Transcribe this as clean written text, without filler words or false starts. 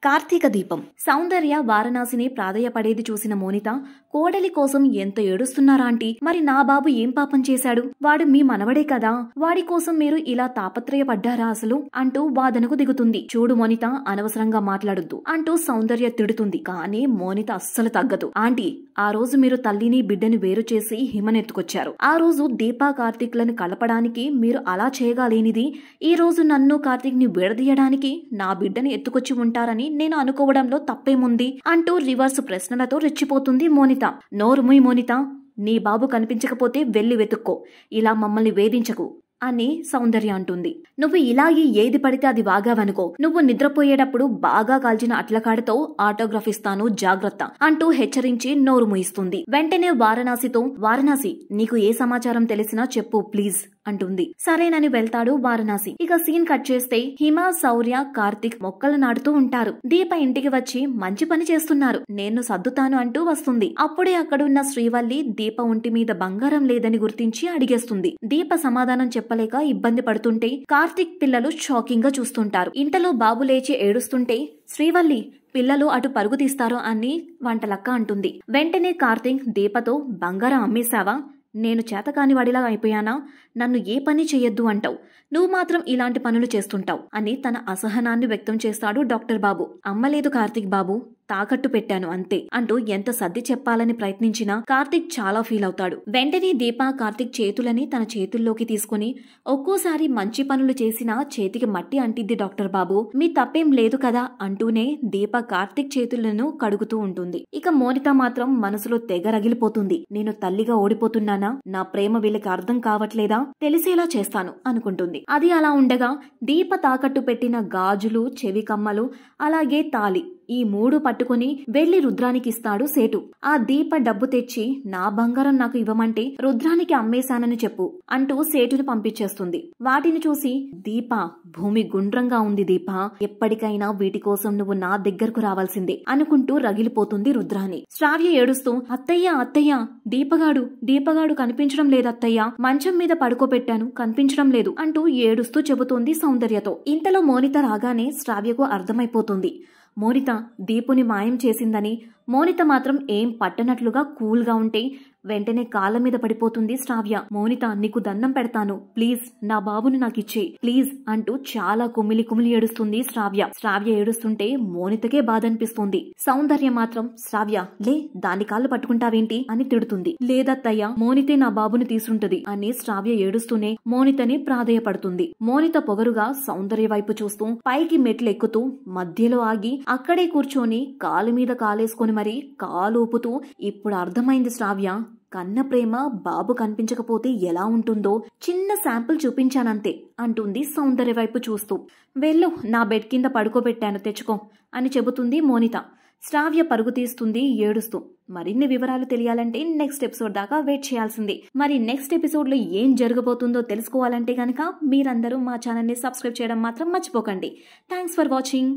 కార్తీక దీపం. సౌందర్య వారణాసిని ప్రాధేయపడేది చూసిన మోనిత, కోడలి కోసం ఎంత ఏడుస్తున్నారా ఆంటీ? మరి నా బాబు ఏం పాపం చేశాడు? వాడు మీ మనవడే కదా, వాడి కోసం మీరు ఇలా తాపత్రయపడ్డారా అసలు అంటూ వాదనకు దిగుతుంది. చూడు మోనిత, అనవసరంగా మాట్లాడొద్దు అంటూ సౌందర్య తిడుతుంది. కానీ మోనిత అస్సలు తగ్గదు. ఆంటీ, ఆ రోజు మీరు తల్లిని బిడ్డని వేరు చేసి హిమనెత్తుకొచ్చారు. ఆ రోజు దీపా కార్తీక్ లను కలపడానికి మీరు అలా చేయగాలేనిది ఈ రోజు నన్ను కార్తీక్ ని విడదీయడానికి నా బిడ్డని ఎత్తుకొచ్చి ఉంటారని నేను అనుకోవడంలో తప్పేముంది అంటూ రివర్స్ ప్రశ్నలతో రెచ్చిపోతుంది మోనిత. నోరు మూయ్ మోనిత, నీ బాబు కనిపించకపోతే వెళ్లి వెతుక్కో, ఇలా మమ్మల్ని వేధించకు అని సౌందర్య అంటుంది. నువ్వు ఇలాగే ఏది పడితే అది వాగావనుకో, నువ్వు నిద్రపోయేటప్పుడు బాగా కాల్చిన అట్లకాడతో ఆటోగ్రాఫ్ ఇస్తాను జాగ్రత్త అంటూ హెచ్చరించి నోరు మూయిస్తుంది. వెంటనే వారణాసితో, వారణాసి నీకు ఏ సమాచారం తెలిసినా చెప్పు ప్లీజ్ అంటుంది. సరేనని వెళ్తాడు వారణాసి. ఇక సీన్ కట్ చేస్తే హిమ, శౌర్య, కార్తీక్ మొక్కలు నాటుతూ ఉంటారు. దీప ఇంటికి వచ్చి మంచి పని చేస్తున్నారు, నేను సర్దుతాను అంటూ వస్తుంది. అప్పుడే అక్కడున్న శ్రీవల్లి దీప ఒంటి మీద బంగారం లేదని గుర్తించి అడిగేస్తుంది. దీప సమాధానం చెప్పలేక ఇబ్బంది పడుతుంటే కార్తీక్ పిల్లలు షాకింగ్ గా చూస్తుంటారు. ఇంతలో బాబు లేచి ఏడుస్తుంటే శ్రీవల్లి, పిల్లలు అటు పరుగు తీస్తారో అని వంటలక్క అంటుంది. వెంటనే కార్తీక్ దీపతో, బంగారం అమ్మేశావా? నేను చేతకాని వాడిలా అయిపోయానా? నన్ను ఏ పని చెయ్యొద్దు అంటావు, నువ్వు మాత్రం ఇలాంటి పనులు చేస్తుంటావు అని తన అసహనాన్ని వ్యక్తం చేస్తాడు డాక్టర్ బాబు. అమ్మలేదు కార్తీక్ బాబు, తాకట్టు పెట్టాను అంతే అంటూ ఎంత సర్ది చెప్పాలని ప్రయత్నించినా కార్తీక్ చాలా ఫీల్ అవుతాడు. వెంటనే దీప కార్తీక్ చేతులని తన చేతుల్లోకి తీసుకుని, ఒక్కోసారి మంచి పనులు చేసినా చేతికి మట్టి అంటిద్ది డాక్టర్ బాబు, మీ తప్పేం లేదు కదా అంటూనే దీప కార్తీక్ చేతులను కడుగుతూ ఉంటుంది. ఇక మోనిత మాత్రం మనసులో తెగ రగిలిపోతుంది. నేను తల్లిగా ఓడిపోతున్నానా? నా ప్రేమ వీళ్ళకి అర్థం కావట్లేదా? తెలిసేలా చేస్తాను అనుకుంటుంది. అది అలా ఉండగా దీప తాకట్టు పెట్టిన గాజులు, చెవి కమ్మలు, అలాగే తాళి ఈ 3 పట్టుకుని వెళ్లి రుద్రానికి ఇస్తాడు సేటు. ఆ దీప డబ్బు తెచ్చి, నా బంగారం నాకు ఇవ్వమంటే రుద్రానికి అమ్మేశానని చెప్పు అంటూ సేటుని పంపించేస్తుంది. వాటిని చూసి, దీప, భూమి గుండ్రంగా ఉంది దీప, ఎప్పటికైనా వీటి కోసం నువ్వు నా దగ్గరకు రావాల్సిందే అనుకుంటూ రగిలిపోతుంది రుద్రాని. శ్రావ్య ఏడుస్తూ, అత్తయ్య అత్తయ్య, దీపగాడు కనిపించడం లేదత్తయ్య, మంచం మీద పడుకోబెట్టాను కనిపించడం లేదు అంటూ ఏడుస్తూ చెబుతోంది సౌందర్యతో. ఇంతలో మోనిత రాగానే శ్రావ్యకు అర్థమైపోతుంది మోనిత దీపుని మాయం చేసిందని. మోనిత మాత్రం ఏం పట్టనట్లుగా కూల్గా ఉంటే వెంటనే కాళ్ళ మీద పడిపోతుంది శ్రావ్య. మోనిత, నీకు దండం పెడతాను, ప్లీజ్ నా బాబుని నాకిచ్చే ప్లీజ్ అంటూ చాలా కుమిలి ఏడుస్తుంది శ్రావ్య. శ్రావ్య ఏడుస్తుంటే మోనితకే బాధ అనిపిస్తుంది. సౌందర్య మాత్రం, శ్రావ్య లే, దాని కాళ్ళు పట్టుకుంటావేంటి అని తిడుతుంది. లేదత్తయ్య, మోనితే నా బాబుని తీసుంటది అని శ్రావ్య ఏడుస్తూనే మోనితని ప్రాధేయపడుతుంది. మోనిత పొగరుగా సౌందర్య వైపు చూస్తూ పైకి మెట్లు ఎక్కుతూ మధ్యలో ఆగి అక్కడే కూర్చొని కాలు మీద కాలేసుకొని మరి కాలు ఊపుతూ, ఇప్పుడు అర్థమైంది శ్రావ్య, కన్న ప్రేమ బాబు కనిపించకపోతే ఎలా ఉంటుందో చిన్న శాంపుల్ చూపించానంతే అంటుంది సౌందర్య వైపు చూస్తూ. వెళ్ళు, నా బెడ్ కింద పడుకోబెట్టాను తెచ్చుకో అని చెబుతుంది మోనిత. శ్రావ్య పరుగు తీస్తుంది ఏడుస్తూ. మరిన్ని వివరాలు తెలియాలంటే నెక్స్ట్ ఎపిసోడ్ దాకా వెయిట్ చేయాల్సిందే. మరి నెక్స్ట్ ఎపిసోడ్ లో ఏం జరగబోతుందో తెలుసుకోవాలంటే గనక మీరందరూ మా ఛానల్ ని సబ్స్క్రైబ్ చేయడం మాత్రం మర్చిపోకండి. Thanks for watching.